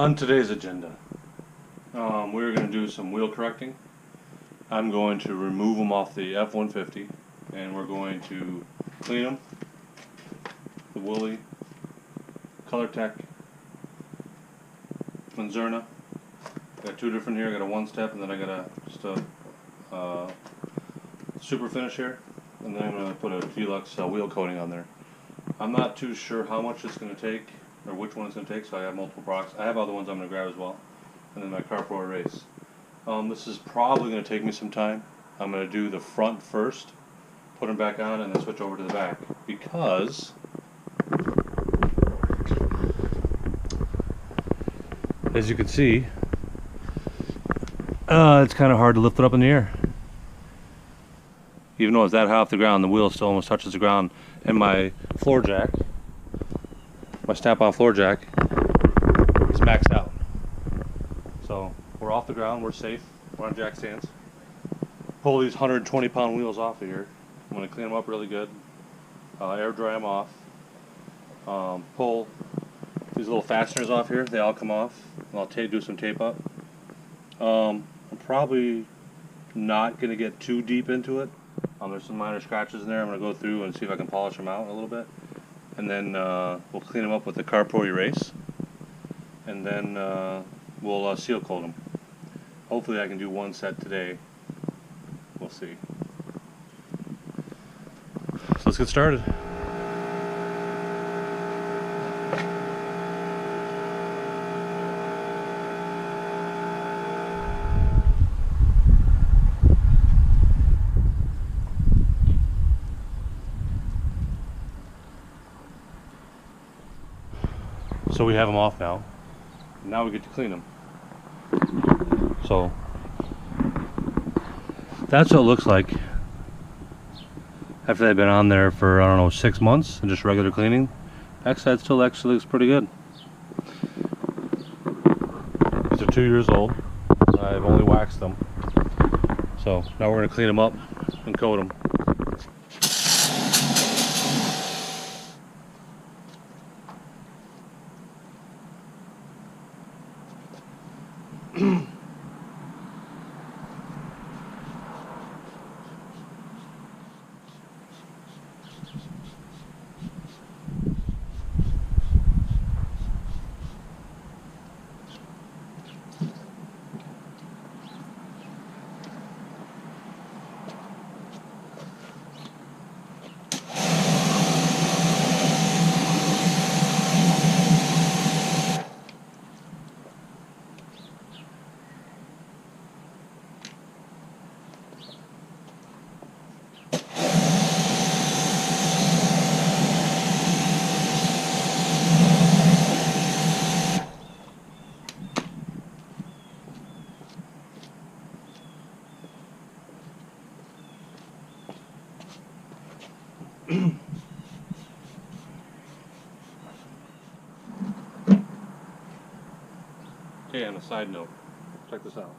On today's agenda, we're going to do some wheel correcting. I'm going to remove them off the F150 and we're going to clean them. The Woolly, ColorTech, Manzurna. Got two different here. I got a one step and then I got just a super finish here. And then I'm going to put a deluxe wheel coating on there. I'm not too sure how much it's going to take or which one it's going to take, so I have multiple products. I have other ones I'm going to grab as well. And then my carport erase. This is probably going to take me some time. I'm going to do the front first, put them back on, and then switch over to the back. Because as you can see, it's kind of hard to lift it up in the air. Even though it's that high off the ground, the wheel still almost touches the ground. And my floor jack, my snap-on floor jack, is maxed out. So we're off the ground, we're safe, we're on jack stands. Pull these 120-pound wheels off of here. I'm going to clean them up really good, air dry them off. Pull these little fasteners off here, they all come off. And I'll do some tape up. I'm probably not going to get too deep into it. There's some minor scratches in there. I'm going to go through and see if I can polish them out a little bit. And then we'll clean them up with the carport erase. And then we'll seal coat them. Hopefully I can do one set today. We'll see. So let's get started. So we have them off now. Now we get to clean them. So that's what it looks like after they've been on there for, I don't know, 6 months and just regular cleaning. Backside still actually looks pretty good. These are 2 years old. I've only waxed them. So now we're going to clean them up and coat them. Okay, on a side note, check this out.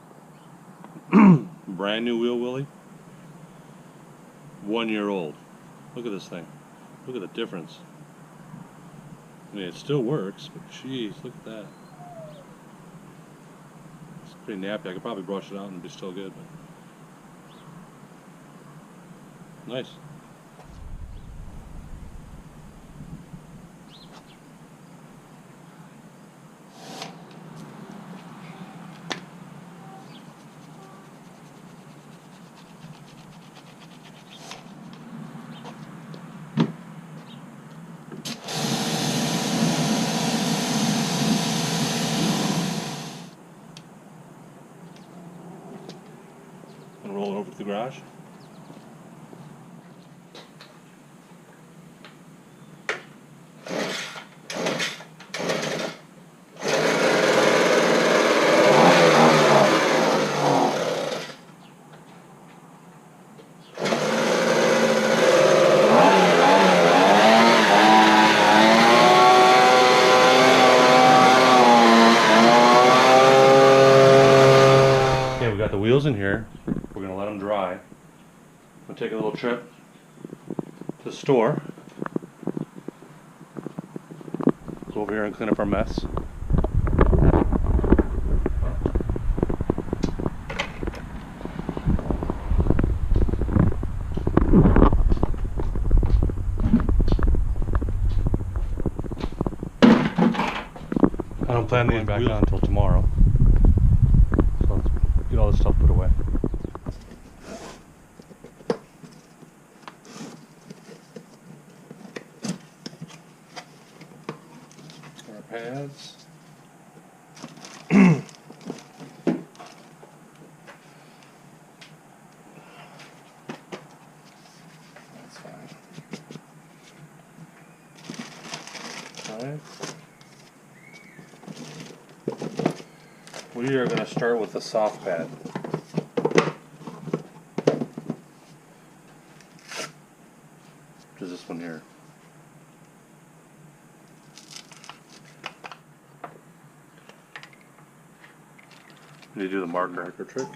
Brand new wheel Willie, 1 year old. Look at this thing. Look at the difference. I mean, it still works, but jeez, look at that. It's pretty nappy. I could probably brush it out and be still good, but nice. And roll it over to the garage. Got the wheels in here. We're going to let them dry. I'm going to take a little trip to the store. Go over here and clean up our mess. don't plan these back on until tomorrow. So let's get all this stuff put away. Our pads. That's fine. Alright. We are going to start with the soft pad. Which is this one here. Need to do the mark cracker trick.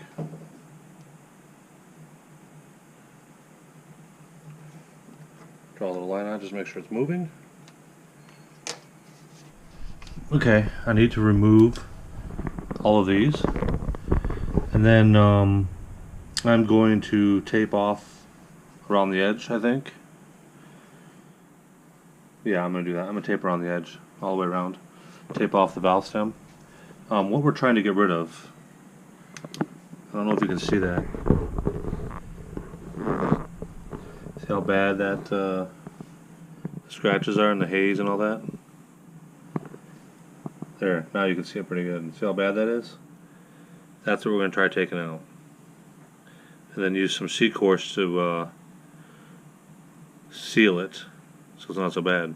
Draw a little line on, just make sure it's moving. Okay, I need to remove all of these, and then I'm going to tape off around the edge, I think. Yeah, I'm going to do that. I'm going to tape around the edge all the way around. Tape off the valve stem. What we're trying to get rid of, I don't know if you can see that. See how bad that scratches are and the haze and all that? There, now you can see it pretty good. See how bad that is? That's what we're going to try taking out. And then use some C-course to seal it so it's not so bad.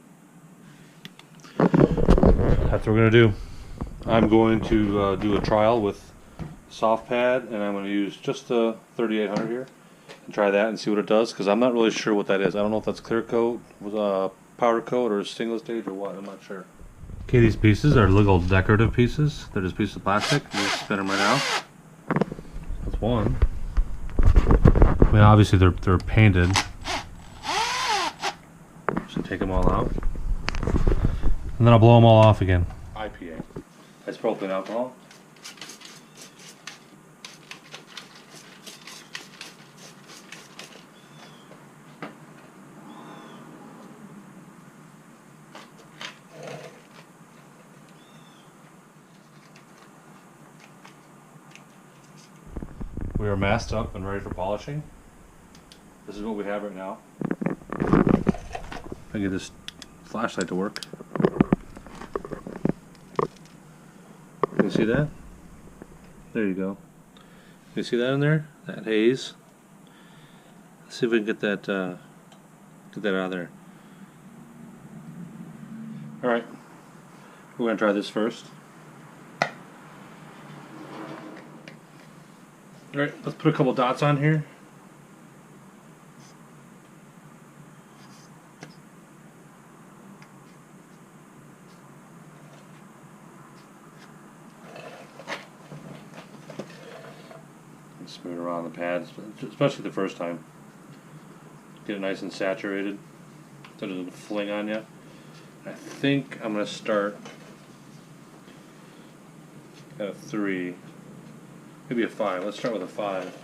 That's what we're going to do. I'm going to do a trial with soft pad, and I'm going to use just the 3800 here and try that and see what it does, because I'm not really sure what that is. I don't know if that's clear coat, powder coat, or single stage or what. I'm not sure. Okay, these pieces are little decorative pieces. They're just pieces of plastic. I'm just spin them right now. That's one. I mean, obviously they're painted. So take them all out, and then I'll blow them all off again. IPA. That's propylene alcohol. We are masked up and ready for polishing. This is what we have right now. If I get this flashlight to work. Can you see that? There you go. Can you see that in there? That haze. Let's see if we can get that out of there. All right, we're gonna try this first. All right, let's put a couple dots on here. And smear it around the pads, especially the first time. Get it nice and saturated so it doesn't fling on you. I think I'm going to start at a 3. Maybe a 5. Let's start with a 5.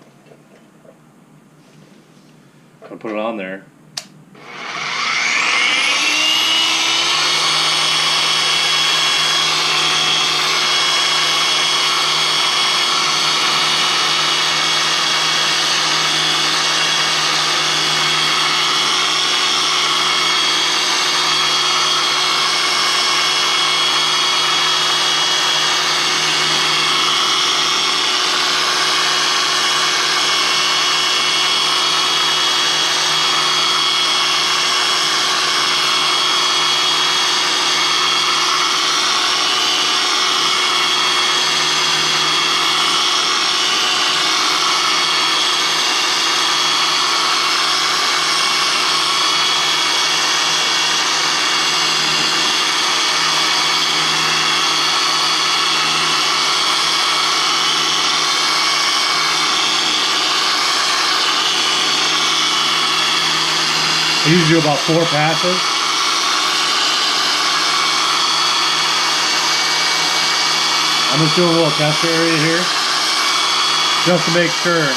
I'm going to put it on there. I usually do about 4 passes. I'm just doing a little test area here, just to make sure.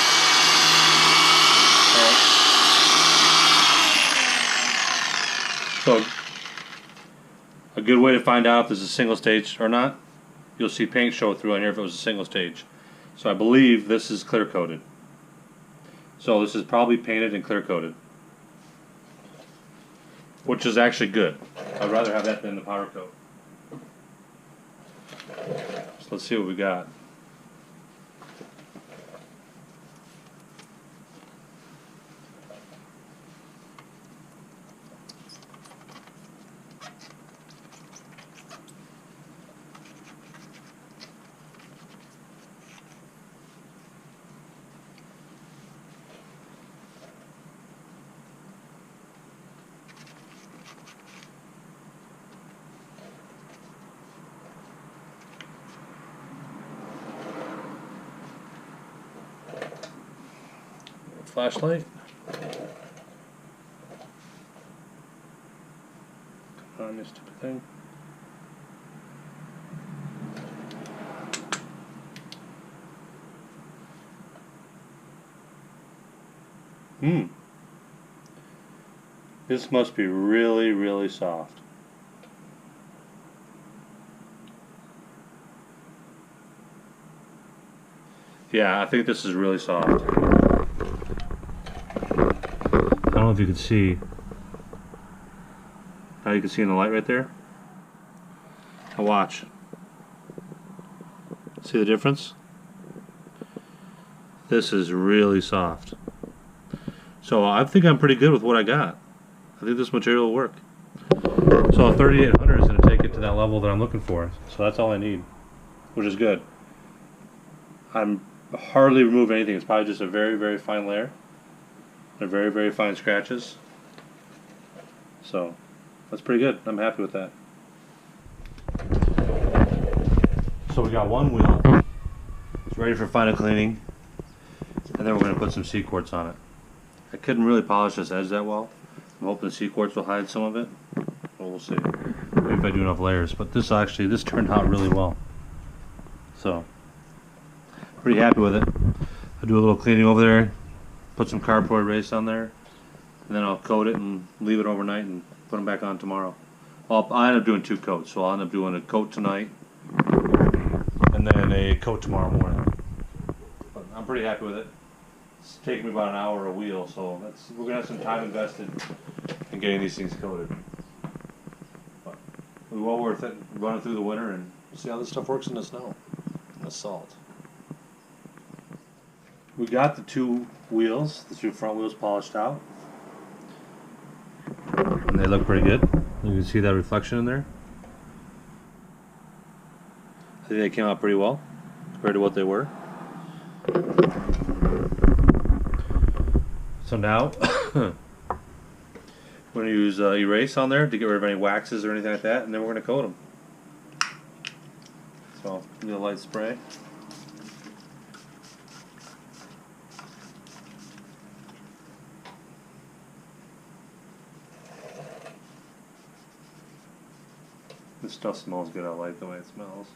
So, a good way to find out if this is single stage or not you'll see paint show through on here if it was a single stage. So I believe this is clear coated. So this is probably painted and clear coated, which is actually good. I'd rather have that than the powder coat. So let's see what we got. Flashlight. Come on, this stupid thing. This must be really, really soft. Yeah, I think this is really soft. I don't know if you can see. Now you can see in the light right there. Now watch. See the difference? This is really soft. So I think I'm pretty good with what I got. I think this material will work. So a 3800 is going to take it to that level that I'm looking for. So that's all I need, which is good. I'm hardly remove anything. It's probably just a very, very fine layer. They're very, very fine scratches. So that's pretty good. I'm happy with that. So we got one wheel. It's ready for final cleaning. And then we're going to put some C-quartz on it. I couldn't really polish this edge that well. I'm hoping the C-quartz will hide some of it. Well, we'll see. Maybe if I do enough layers. But this turned out really well. So, pretty happy with it. I'll do a little cleaning over there. Put some cardboard erase on there. And then I'll coat it and leave it overnight and put them back on tomorrow. I'll end up doing 2 coats. So I'll end up doing a coat tonight. And then a coat tomorrow morning. But I'm pretty happy with it. It's taken me about an hour a wheel, so we're gonna have some time invested in getting these things coated. But it was well worth it. Running through the winter and see how this stuff works in the snow and the salt. We got the 2 wheels, the 2 front wheels polished out, and they look pretty good. You can see that reflection in there. I think they came out pretty well compared to what they were. So now, we're going to use erase on there to get rid of any waxes or anything like that, and then we're going to coat them. So, do a light spray. This stuff smells good. I like the way it smells.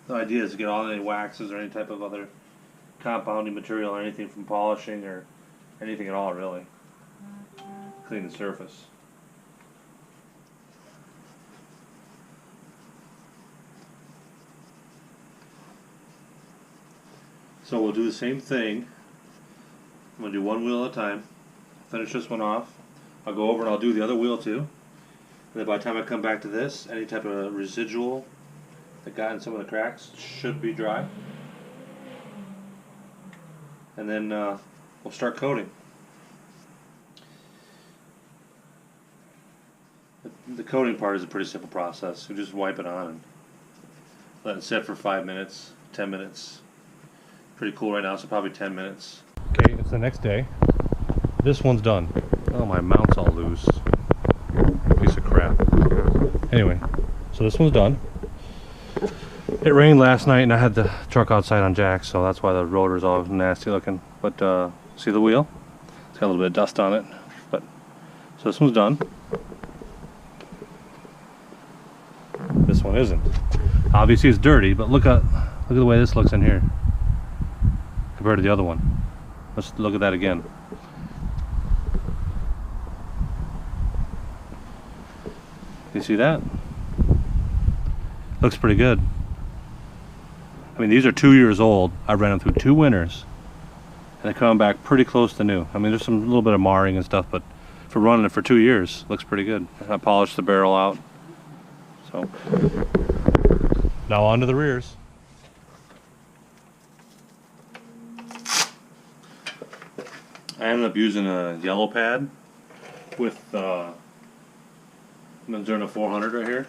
The idea is to get all any waxes or any type of other compounding material or anything from polishing or anything at all, really. Clean the surface. So we'll do the same thing. I'm going to do 1 wheel at a time. Finish this one off. I'll go over and I'll do the other wheel too. And then by the time I come back to this, any type of residual that got in some of the cracks should be dry. And then we'll start coating. The coating part is a pretty simple process. You just wipe it on and let it sit for 5 minutes, 10 minutes. Pretty cool right now, so probably 10 minutes. Okay, it's the next day. This one's done. Oh, my mount's all loose. Piece of crap. Anyway, so this one's done. It rained last night and I had the truck outside on jacks, so that's why the rotor's all nasty looking. But see the wheel? It's got a little bit of dust on it. But so this one's done. This one isn't. Obviously it's dirty, but look at the way this looks in here compared to the other one. Let's look at that again. You see that? Looks pretty good. I mean, these are 2 years old. I ran them through 2 winters, and they're coming back pretty close to new. I mean, there's some little bit of marring and stuff, but for running it for 2 years, looks pretty good. I polished the barrel out. So now on to the rears. I ended up using a yellow pad with Mizuno 400 right here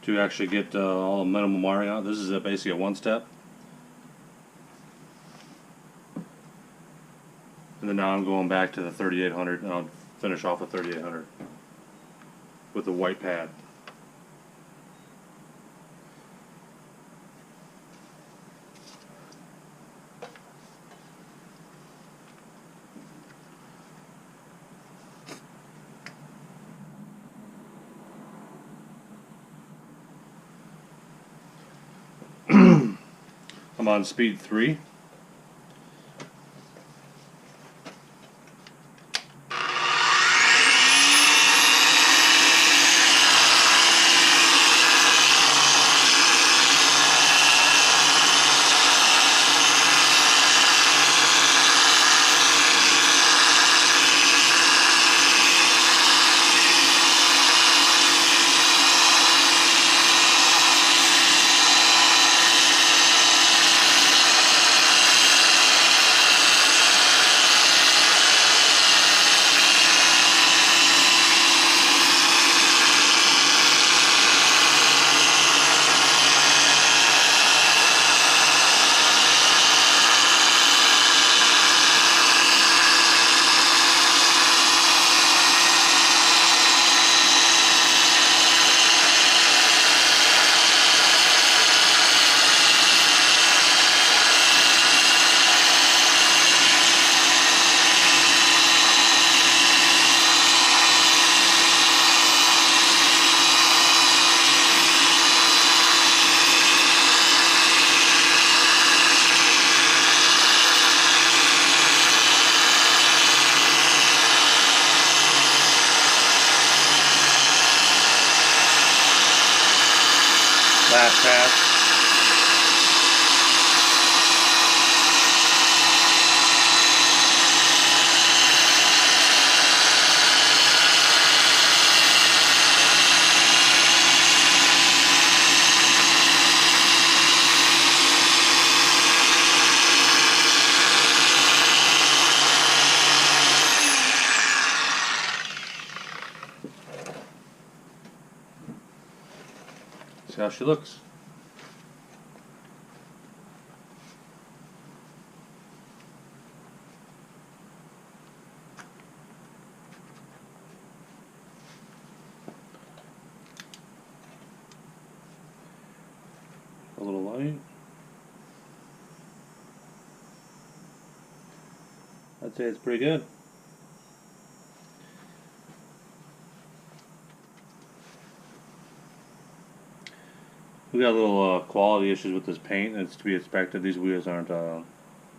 to actually get all the minimal marring out. This is basically a one-step. And then now I'm going back to the 3800, and I'll finish off with 3800 with a white pad. I'm on speed 3. Last pass. See how she looks. A little light. I'd say it's pretty good. We got a little quality issues with this paint. It's to be expected. These wheels aren't a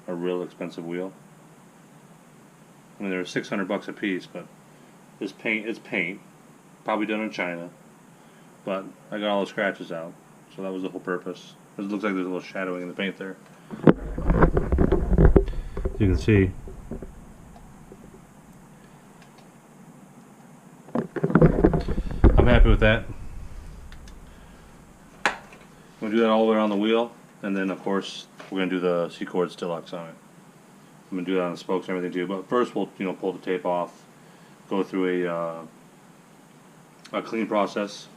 real expensive wheel. I mean, they're $600 a piece, but this paint, it's paint, probably done in China. But I got all the scratches out, so that was the whole purpose. It looks like there's a little shadowing in the paint there. As you can see. I'm happy with that. I'm going to do that all the way around the wheel, and then of course we're going to do the C-cord Still-Lux on it. I'm going to do that on the spokes and everything too, but first we'll pull the tape off, go through a clean process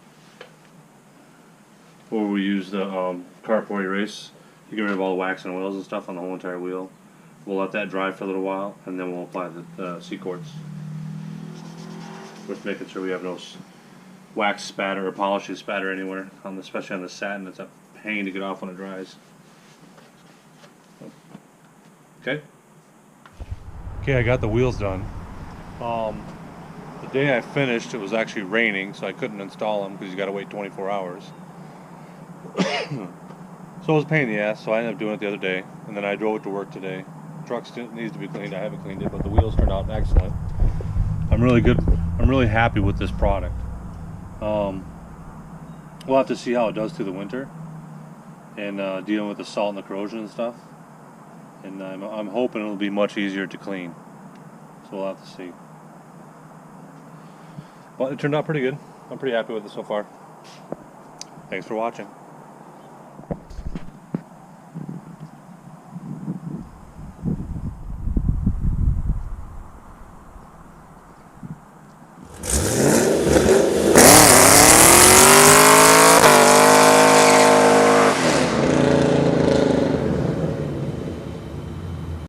where we use the carport erase to get rid of all the wax and oils and stuff on the whole entire wheel. We'll let that dry for a little while, and then we'll apply the C-cords. Just making sure we have no wax spatter or polishing spatter anywhere, especially on the satin. It's a pain to get off when it dries. Okay. Okay, I got the wheels done. The day I finished, it was actually raining, so I couldn't install them because you got to wait 24 hours. So it was a pain in the ass, so I ended up doing it the other day, and then I drove it to work today. Truck still needs to be cleaned. I haven't cleaned it, but the wheels turned out excellent. I'm really happy with this product. We'll have to see how it does through the winter, and dealing with the salt and the corrosion and stuff. And I'm hoping it'll be much easier to clean. So we'll have to see. But it turned out pretty good. I'm pretty happy with it so far. Thanks for watching.